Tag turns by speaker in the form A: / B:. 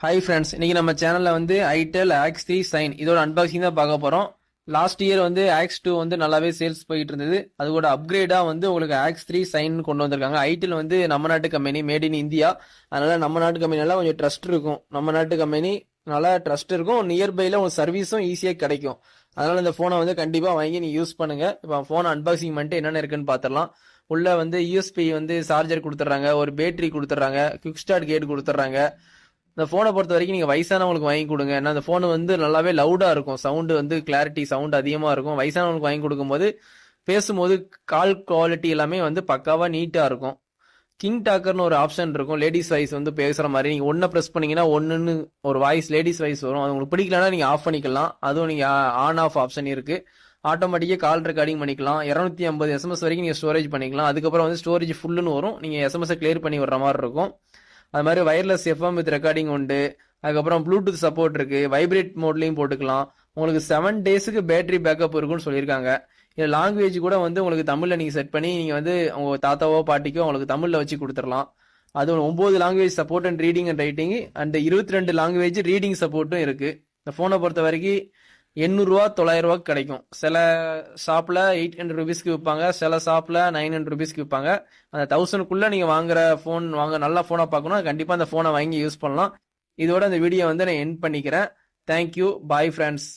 A: Hi friends, இன்னைக்கு நம்ம சேனல்ல வந்து ஐடெல் ஆக்ஸ் 3 சைன் இதோட அன்பாக்சிங் தான் பார்க்க போறோம். லாஸ்ட் இயர் வந்து ஆக்ஸ் 2 வந்து நல்லாவே சேல்ஸ் போயிட்டு இருந்தது. அதோட அப்கிரேடா வந்து உங்களுக்கு ஆக்ஸ் 3 சைன் கொண்டு வந்திருக்காங்க. ஐடெல் வந்து நம்ம நாட்டு கம்பெனி, மேட் இன் இந்தியா. அதனால நம்ம நாட்டு கம்பெனினால கொஞ்சம் ட்ரஸ்ட் இருக்கும். நம்ம நாட்டு கம்பெனி நல்லா ட்ரஸ்ட் இருக்கும். நியர்பைல உங்களுக்கு சர்வீஸும் ஈஸியா கிடைக்கும். அதனால இந்த போனை வந்து கண்டிப்பா வாங்கி நீங்க யூஸ் பண்ணுங்க. இப்போ போன் அன்பாக்சிங் பண்ணிட்டு என்னென்ன இருக்குன்னு பாத்திரலாம். உள்ள வந்து யூஎஸ்பி வந்து சார்ஜர் கொடுத்துட்றாங்க, ஒரு பேட்டரி கொடுத்துட்றாங்க, குவிக் ஸ்டார்ட் கேட் கொடுத்துட்றாங்க. இந்த போனை பொறுத்த வரைக்கும் நீங்க வயசானவங்களுக்கு வாங்கி கொடுங்க. ஏன்னா அந்த போன் வந்து நல்லாவே லவுடா இருக்கும், சவுண்டு வந்து கிளாரிட்டி சவுண்ட் அதிகமா இருக்கும். வயசானவங்களுக்கு வாங்கி கொடுக்கும்போது பேசும்போது கால் குவாலிட்டி எல்லாமே வந்து பக்காவா நீட்டா இருக்கும். கிங் டாக்கர்னு ஒரு ஆப்ஷன் இருக்கும், லேடிஸ் வாய்ஸ் வந்து பேசுற மாதிரி. நீங்க ஒன்ன பிரஸ் பண்ணீங்கன்னா ஒன்னுன்னு ஒரு வாய்ஸ் லேடிஸ் வாய்ஸ் வரும். அது உங்களுக்கு பிடிக்கலன்னா நீங்க ஆஃப் பண்ணிக்கலாம். அதுவும் நீங்க ஆன் ஆஃப் ஆப்ஷன் இருக்கு. ஆட்டோமேட்டிக்கா கால் ரெக்கார்டிங் பண்ணிக்கலாம். 250 எஸ்எம்எஸ் வரைக்கும் நீங்க ஸ்டோரேஜ் பண்ணிக்கலாம். அதுக்கப்புறம் வந்து ஸ்டோரேஜ் ஃபுல்லுன்னு வரும். நீங்க எஸ்எம்எஸ் கிளியர் பண்ணி விடுற மாதிரி இருக்கும். அது மாதிரி வயர்லெஸ் எஃப்எம் வித் ரெக்கார்டிங் உண்டு. அதுக்கப்புறம் ப்ளூடூத் சப்போர்ட் இருக்கு. வைப்ரேட் மோட்லையும் போட்டுக்கலாம். உங்களுக்கு 7 டேஸுக்கு பேட்டரி பேக்கப் இருக்குன்னு சொல்லியிருக்காங்க. இதில் லாங்குவேஜ் கூட வந்து உங்களுக்கு தமிழில் நீங்கள் செட் பண்ணி நீங்கள் வந்து உங்கள் தாத்தாவோ பாட்டிக்கோ உங்களுக்கு தமிழில் வச்சு கொடுத்துடலாம். அது 9 language support and reading and writing and 22 language reading சப்போர்ட்டும் இருக்கு. இந்த ஃபோனை பொறுத்த வரைக்கும் 800 900 கிடைக்கும். சில ஷாப்ல 800 ருபீஸ்க்கு விற்பாங்க, சில ஷாப்ல 900 ருபீஸ்க்கு விற்பாங்க. அந்த 1000க்குள்ள நீங்க வாங்குற போன் நல்ல போனா பார்க்கணும், கண்டிப்பா அந்த போனை வாங்கி யூஸ் பண்ணலாம். இதோட இந்த வீடியோ வந்து நான் எண்ட் பண்ணிக்கிறேன். Thank you, bye friends.